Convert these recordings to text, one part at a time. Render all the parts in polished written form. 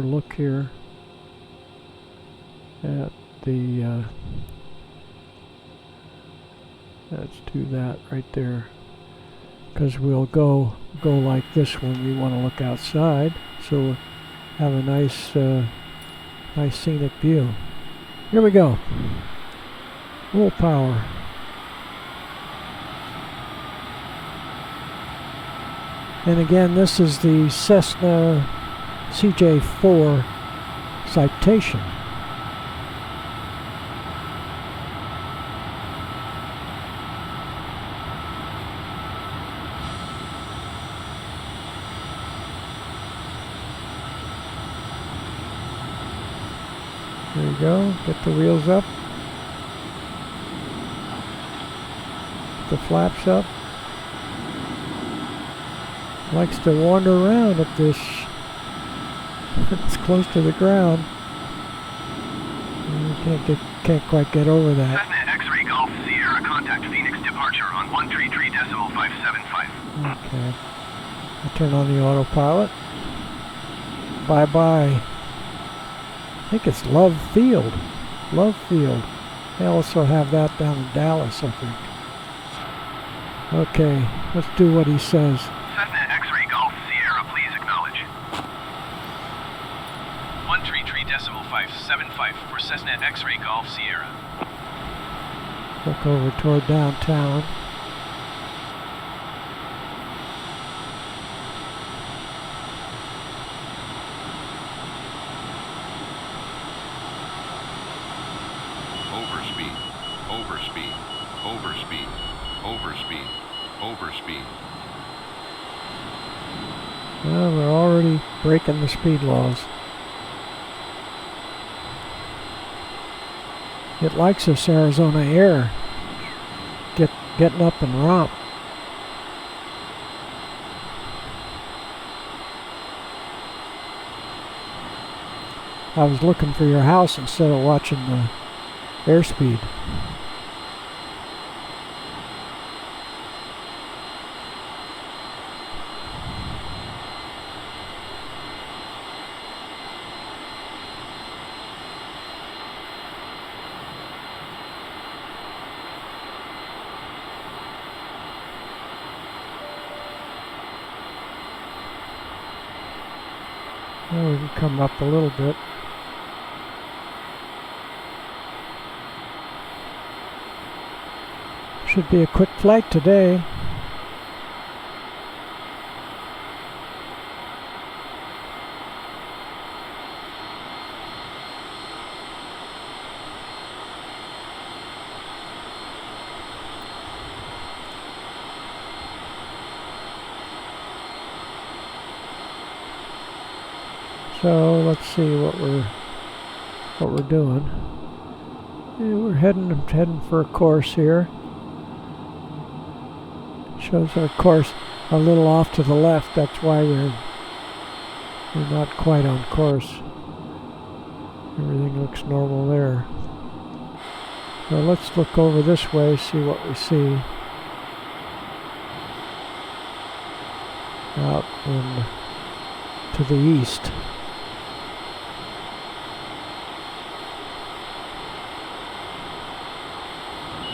Look here at the let's do that right there, because we'll go like this when we want to look outside, so we'll have a nice nice scenic view. Here we go. Full power. And again, this is the Cessna CJ4 Citation. There you go. Get the wheels up. The flaps up. Likes to wander around up this. It's close to the ground. Can't quite get over that. Cessna X-ray Golf Sierra, contact Phoenix departure on 133.575. Okay. I turn on the autopilot. Bye bye. I think it's Love Field. Love Field. They also have that down in Dallas, I think. Okay, let's do what he says. Cessna X-ray Golf Sierra, please acknowledge. 133.575 for Cessna X-ray Golf Sierra. Look over toward downtown. Overspeed, overspeed, overspeed, overspeed, overspeed. Well, we're already breaking the speed laws. It likes this Arizona air. Getting up and romp. I was looking for your house instead of watching the airspeed. Well, we can come up a little bit. Should be a quick flight today. So let's see what we're doing. Yeah, we're heading for a course here. Shows our course a little off to the left. That's why we're not quite on course. Everything looks normal there. So let's look over this way, see what we see. Out to the east.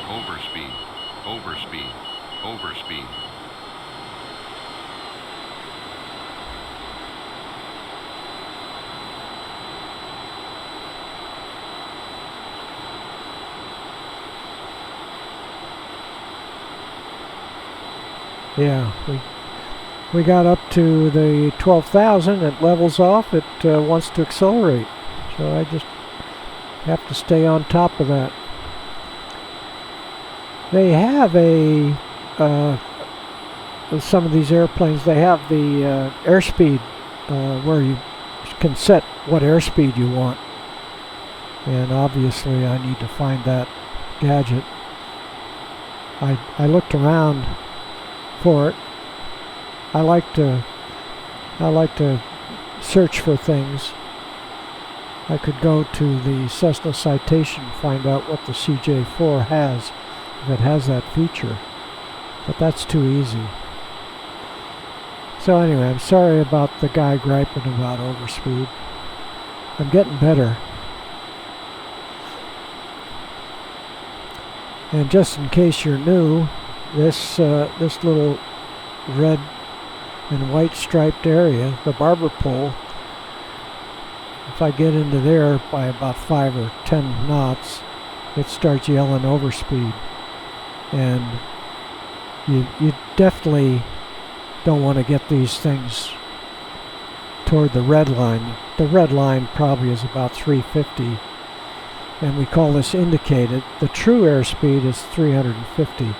Overspeed, overspeed, overspeed. Yeah, we got up to the 12,000. It levels off. It wants to accelerate. So I just have to stay on top of that. They have some of these airplanes, they have the airspeed where you can set what airspeed you want. And obviously I need to find that gadget. I looked around for it. I like to search for things. I could go to the Cessna Citation, find out what the CJ4 has, if it has that feature, but that's too easy. So anyway, I'm sorry about the guy griping about overspeed. I'm getting better. And just in case you're new, this little red and white striped area, the barber pole, if I get into there by about 5 or 10 knots, it starts yelling overspeed. And you definitely don't want to get these things toward the red line. The red line probably is about 350, and we call this indicated. The true airspeed is 350,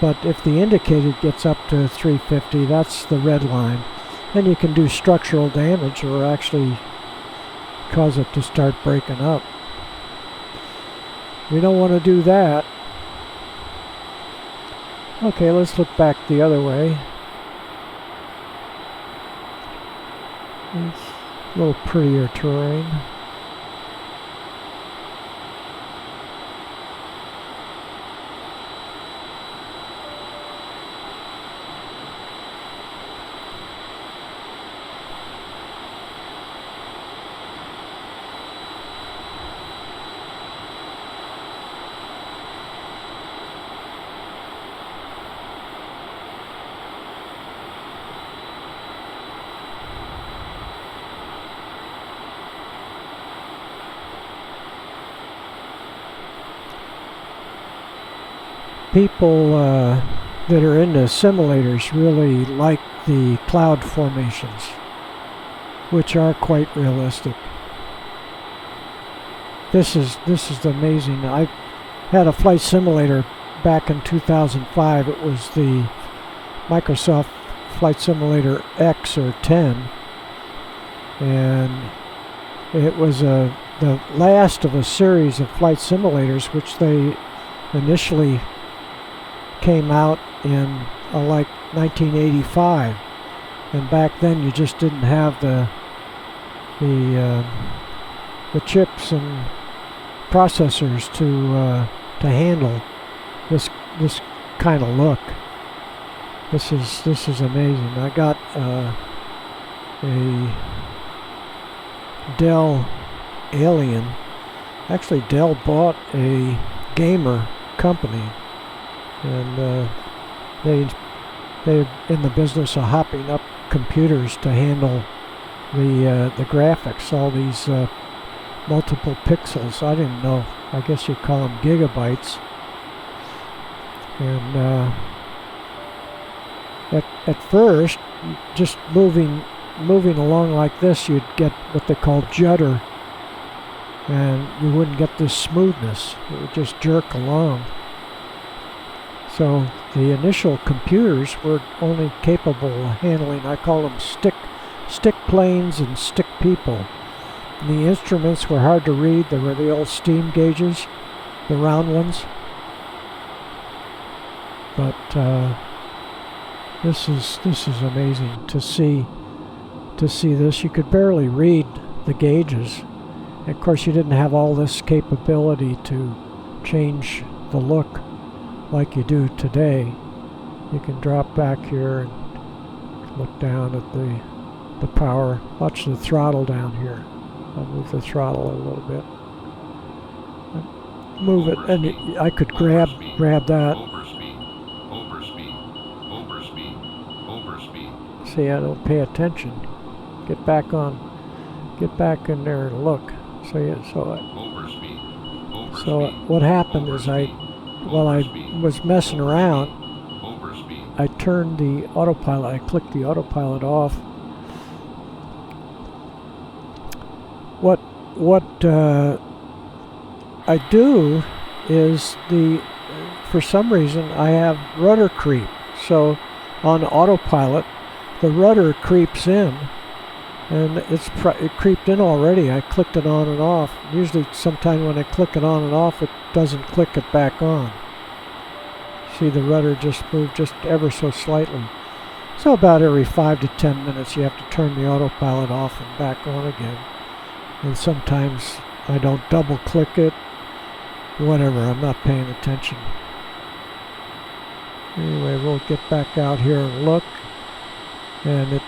but if the indicated gets up to 350, that's the red line. Then you can do structural damage or actually cause it to start breaking up. We don't want to do that. Okay, let's look back the other way. It's a little prettier terrain. People that are into simulators really like the cloud formations, which are quite realistic. This is amazing. I had a flight simulator back in 2005. It was the Microsoft Flight Simulator X or 10, and it was the last of a series of flight simulators which they initially came out in like 1985, and back then you just didn't have the chips and processors to handle this kind of look. This is amazing. I got a Dell Alien. Actually, Dell bought a gamer company, and they're in the business of hopping up computers to handle the graphics, all these multiple pixels. I didn't know. I guess you call them gigabytes. And at first, just moving along like this, you'd get what they call judder, and you wouldn't get this smoothness. It would just jerk along. So the initial computers were only capable of handling, I call them stick planes and stick people. And the instruments were hard to read. They were the old steam gauges, the round ones. But this is amazing to see this. You could barely read the gauges. And of course, you didn't have all this capability to change the look like you do today. You can drop back here and look down at the power. Watch the throttle down here. I'll move the throttle a little bit. Move it, and I could grab that. See, I don't pay attention. Get back in there and look. So what happened is while I was messing around, I turned the autopilot. I clicked the autopilot off. What I do is for some reason I have rudder creep. So on autopilot, the rudder creeps in, and it creeped in already. I clicked it on and off. Usually, sometime when I click it on and off, it doesn't click it back on. See, the rudder just moved just ever so slightly. So about every 5 to 10 minutes, you have to turn the autopilot off and back on again. And sometimes I don't double click it. Whatever, I'm not paying attention. Anyway, we'll get back out here and look. And it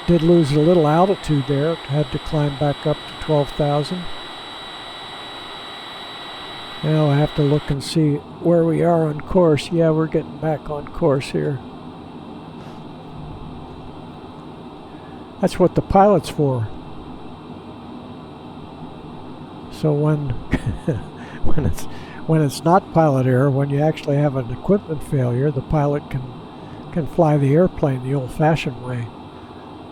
did lose a little altitude there. It had to climb back up to 12,000. Now I have to look and see where we are on course. Yeah, we're getting back on course here. That's what the pilot's for. So when when it's not pilot error, when you actually have an equipment failure, the pilot can fly the airplane the old-fashioned way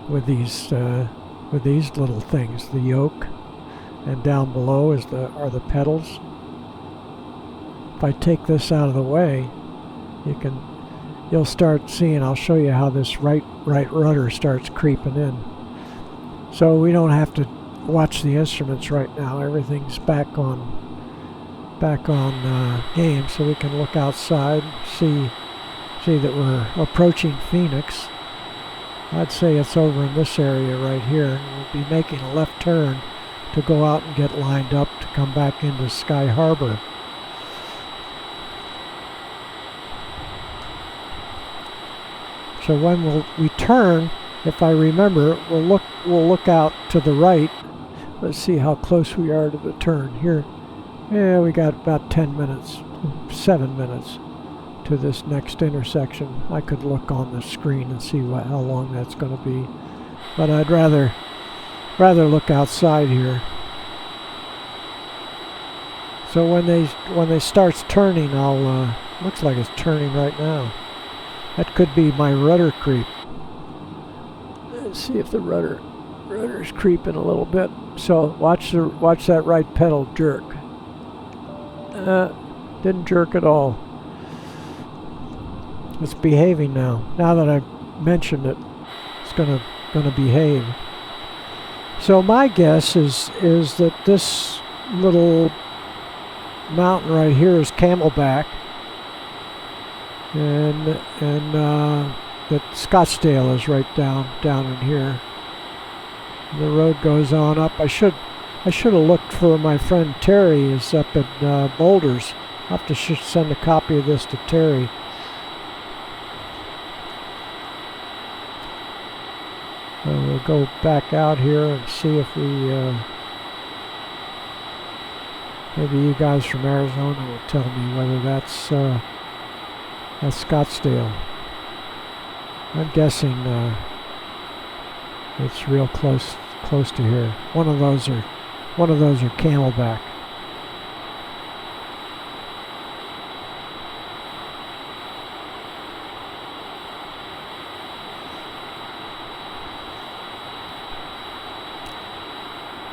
with these little things, the yoke, and down below are the pedals. If I take this out of the way, you'll start seeing. I'll show you how this right rudder starts creeping in. So we don't have to watch the instruments right now. Everything's back on game, so we can look outside and see that we're approaching Phoenix. I'd say it's over in this area right here. We'll be making a left turn to go out and get lined up to come back into Sky Harbor. So when we turn, if I remember, we'll look out to the right. Let's see how close we are to the turn here. Yeah, we got about 10 minutes, 7 minutes to this next intersection. I could look on the screen and see how long that's going to be, but I'd rather look outside here. So when they starts turning, looks like it's turning right now. That could be my rudder creep. Let's see if the rudder's creeping a little bit. So watch that right pedal jerk. Didn't jerk at all. It's behaving now. Now that I've mentioned it, it's gonna behave. So my guess is that this little mountain right here is Camelback, and that Scottsdale is right down in here. The road goes on up. I should have looked for my friend Terry is up at Boulders. I'll have to send a copy of this to Terry. We'll go back out here and see if we maybe you guys from Arizona will tell me whether that's Scottsdale. I'm guessing it's real close to here. One of those are Camelback.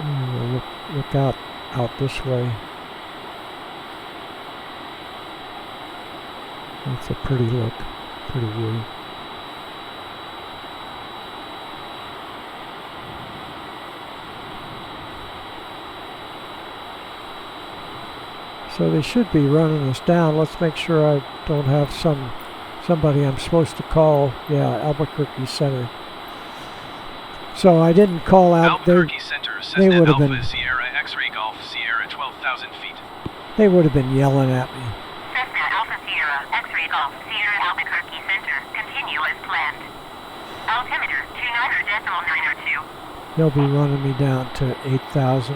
We'll look out this way. That's a pretty look, pretty view. So they should be running us down. Let's make sure I don't have somebody I'm supposed to call. Yeah, Albuquerque Center. So I didn't call out. Albuquerque Center, they would have Alpha, been Sierra X-Ray Golf Sierra 12,000 feet. They would have been yelling at me. Cessna Alpha Sierra X-Ray Golf Sierra Albuquerque Center. Continue as planned. Altimeter 29.902. They'll be running me down to 8,000.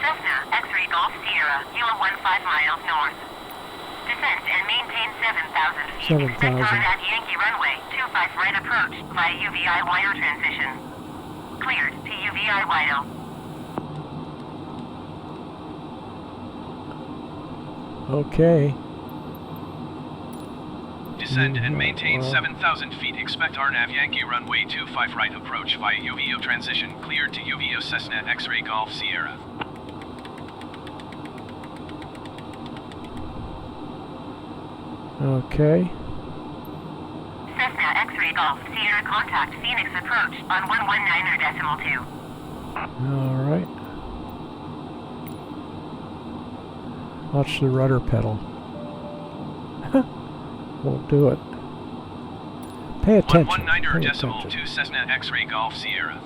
Cessna X-Ray Golf Sierra, you are 15 miles north. Descend and maintain 7,000 feet. 7,000. Expect turn at Yankee Runway, 25 right approach via UVI wire transition. Cleared to UVI wire. Okay. Descend and maintain 7,000 feet. Expect RNAV Yankee Runway 25 right approach via UVO transition. Cleared to UVO Cessna X-Ray Golf Sierra. Okay. Cessna X-Ray Golf Sierra contact Phoenix approach on 119.2. All right. Watch the rudder pedal. Won't do it. Pay attention. 119.2 Cessna X-Ray Golf Sierra.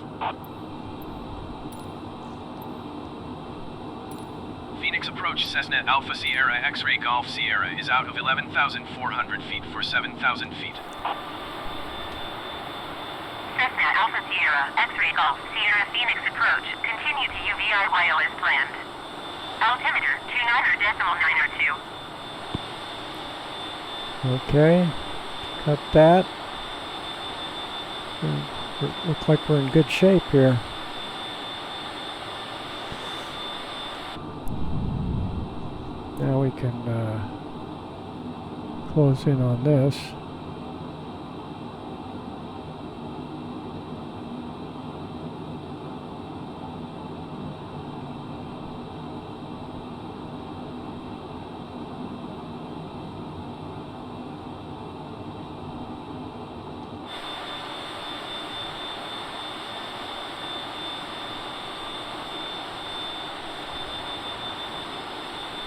Phoenix approach Cessna Alpha Sierra X-Ray Golf Sierra is out of 11,400 feet for 7,000 feet. Alpha Sierra, X-Ray Golf, Sierra Phoenix approach. Continue to UVIYO as planned. Altimeter 29.2. Okay, cut that. It looks like we're in good shape here. Now we can close in on this.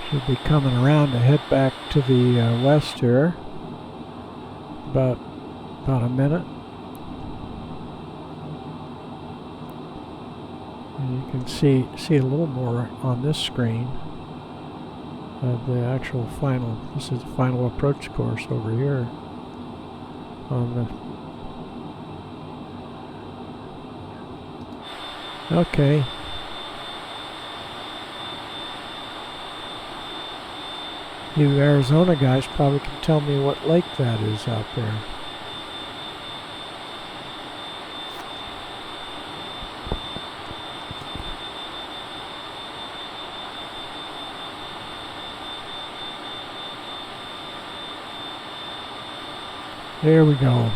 Should be coming around to head back to the west here. About a minute. And you can see a little more on this screen of the actual final. This is the final approach course over here on the. Okay. You Arizona guys probably can tell me what lake that is out there. There we go.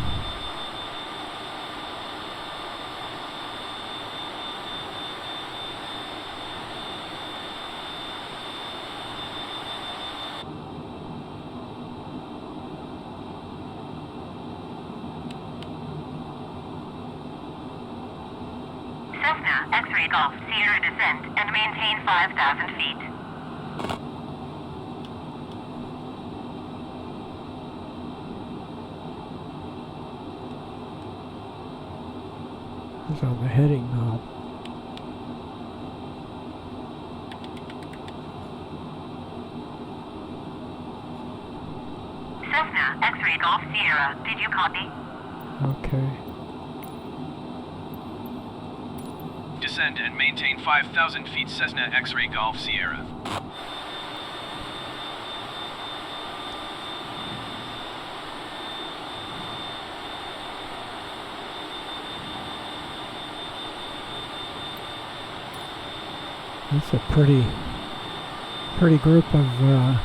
Cessna, X-Ray Golf, Sierra descent and maintain 5,000 feet. It's on the heading knob. Cessna, X-Ray Golf, Sierra, did you copy? Okay. Descend and maintain 5,000 feet Cessna X-Ray Golf Sierra. It's a pretty group of mountains.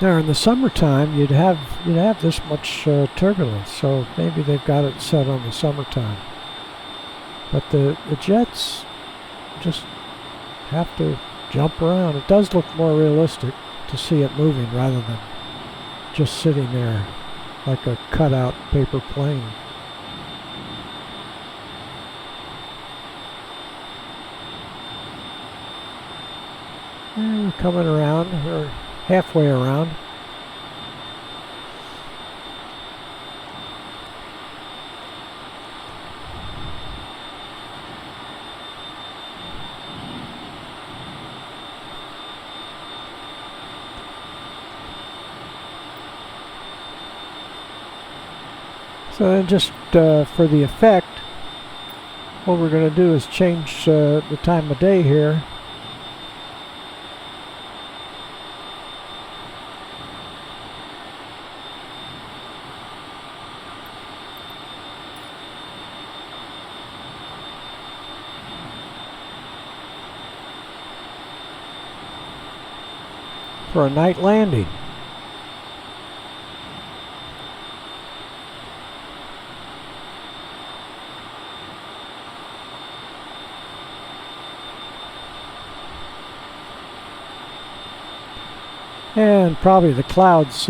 Now in the summertime, you'd have this much turbulence, so maybe they've got it set on the summertime. But the jets just have to jump around. It does look more realistic to see it moving rather than just sitting there like a cutout paper plane. And we're coming around. We're halfway around. So then just for the effect, what we're going to do is change the time of day here. For a night landing. And probably the clouds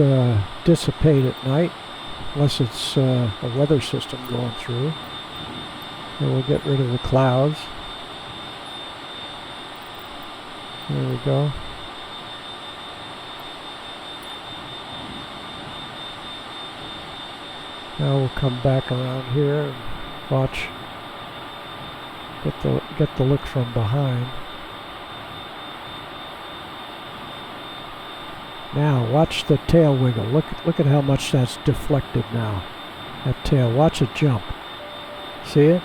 dissipate at night, unless it's a weather system going through. And we'll get rid of the clouds. There we go. Now we'll come back around here and watch. Get the look from behind. Now watch the tail wiggle. Look at how much that's deflected now. That tail. Watch it jump. See it?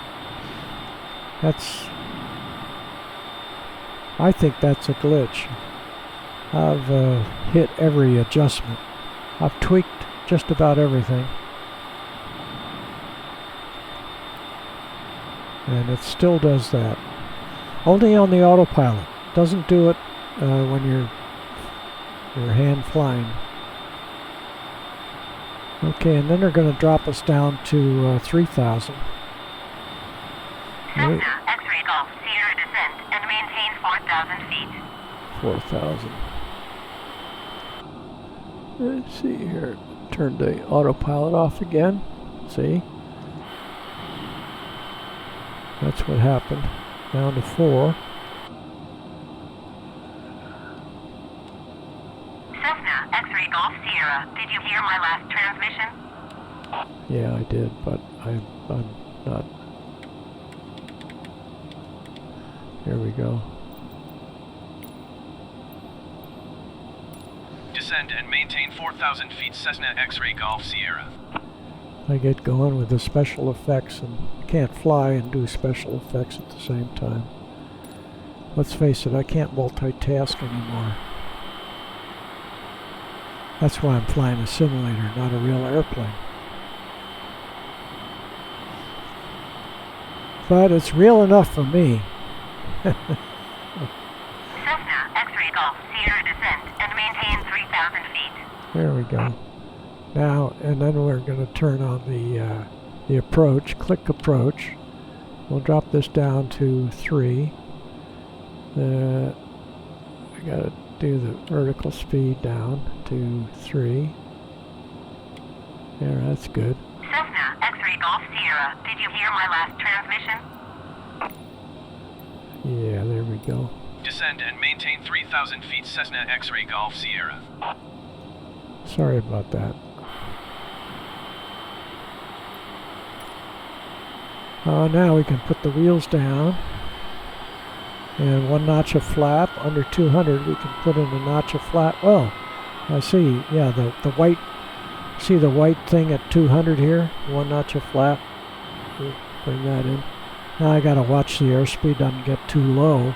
I think that's a glitch. I've hit every adjustment. I've tweaked just about everything. And it still does that. Only on the autopilot. Doesn't do it when you're hand flying. Okay, and then they're going to drop us down to 3,000. Cessna X-ray Golf Sierra descent and maintain 4,000 feet. 4,000. Let's see here. Turn the autopilot off again. See? That's what happened. Down to 4. Cessna X-ray Golf Sierra. Did you hear my last transmission? Yeah, I did, but I'm not. Here we go. Descend and maintain 4,000 feet Cessna X-ray Golf Sierra. I get going with the special effects, and I can't fly and do special effects at the same time. Let's face it, I can't multitask anymore. That's why I'm flying a simulator, not a real airplane. But it's real enough for me. Cessna X-ray Golf Sierra descent and maintain 3,000 feet. There we go. Now, and then we're going to turn on the approach. Click approach. We'll drop this down to 3. I got to do the vertical speed down to 3. There, that's good. Cessna X-ray Golf Sierra. Did you hear my last transmission? Yeah, there we go. Descend and maintain 3,000 feet Cessna X-ray Golf Sierra. Sorry about that. Now we can put the wheels down. And 1 notch of flap. Under 200 we can put in a notch of flap. Well, I see, yeah, the white, see the white thing at 200 here? 1 notch of flap. We'll bring that in. Now I gotta watch the airspeed doesn't get too low. You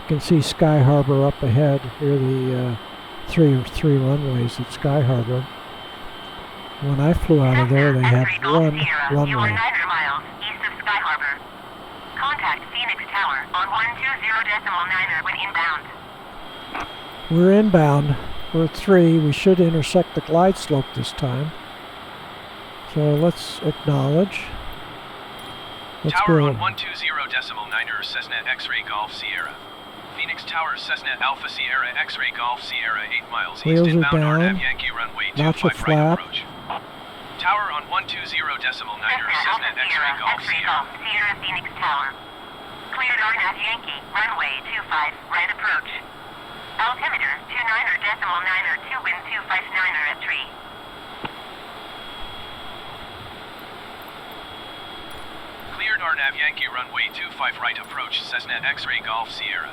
can see Sky Harbor up ahead. Here are the three runways at Sky Harbor. When I flew out of there, they had 1 runway. You are 9 miles east of Sky Harbor. Contact Phoenix Tower on 120.9 when inbound. We're inbound. We're at 3. We should intersect the glide slope this time. So let's acknowledge. Let's Tower go. on 120.9 Cessna X-ray Golf Sierra. Phoenix Tower Cessna Alpha Sierra X-ray Golf Sierra 8 miles Wheels east are inbound down. RNAV Yankee runway Notch of 25 right flap. approach. Tower on 120.9 Cessna X-ray Golf Sierra. Sierra Phoenix Tower. Cleared RNAV Yankee runway 25 right approach. Altimeter 29.9 wind 259 at tree. Cleared RNAV Yankee runway 25 right approach Cessna X-ray Golf Sierra.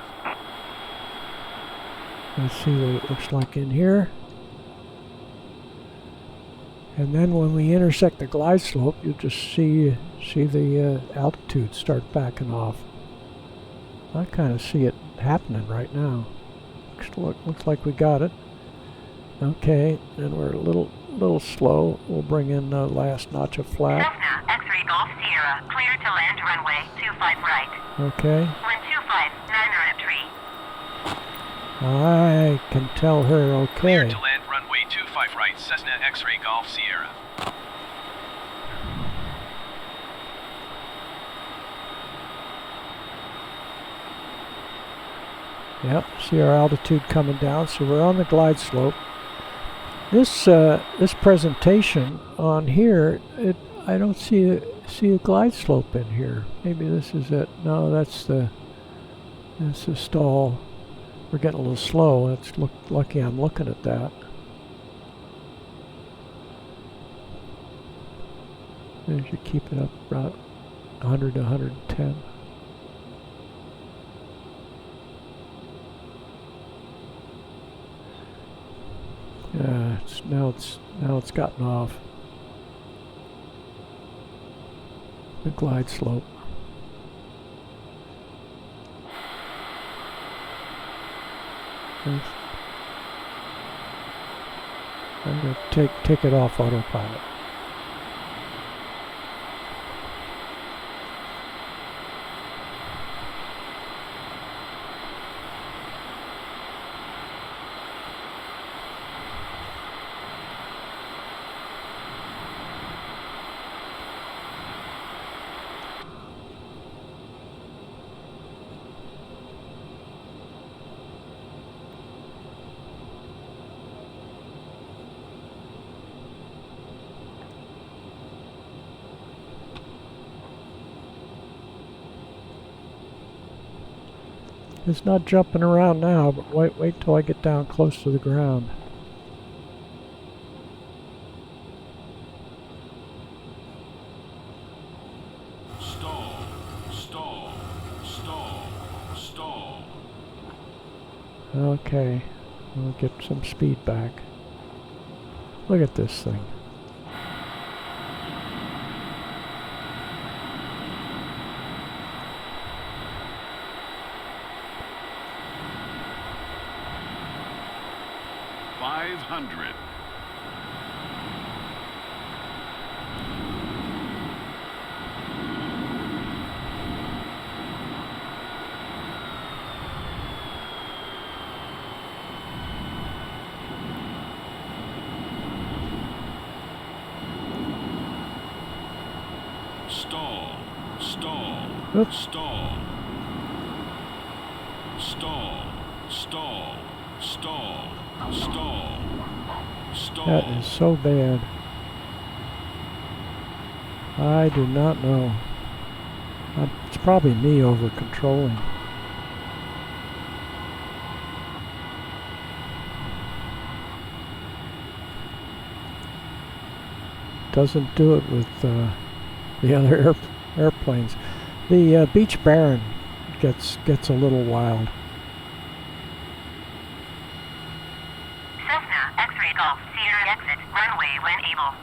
Let's see what it looks like in here. And then when we intersect the glide slope, you'll just see the altitude start backing off. I kind of see it happening right now. Looks like we got it. Okay, and we're a little slow. We'll bring in the last notch of flap. Cessna X-ray Golf Sierra. Clear to land runway 25 right. Okay. Wind 259 at tree. I can tell her Clear okay. to land runway 25 right Cessna X-ray Golf Sierra. Yep, see our altitude coming down, so we're on the glide slope. This presentation on here, I don't see a glide slope in here. Maybe this is it. No, that's the stall. We're getting a little slow. It's lucky I'm looking at that. I should keep it up about 100 to 110. Now it's gotten off the glide slope. I'm going to take it off autopilot. It's not jumping around now, but wait till I get down close to the ground. Stall, stall, stall, stall. Okay, we'll get some speed back. Look at this thing. $500. Stall, stall, Oops. stall, stall, stall, stall, stall, stall. That is so bad. I do not know. It's probably me over controlling. Doesn't do it with the other airplanes. The Beach Baron gets a little wild. Cessna X-ray Golf Sierra exit runway when able.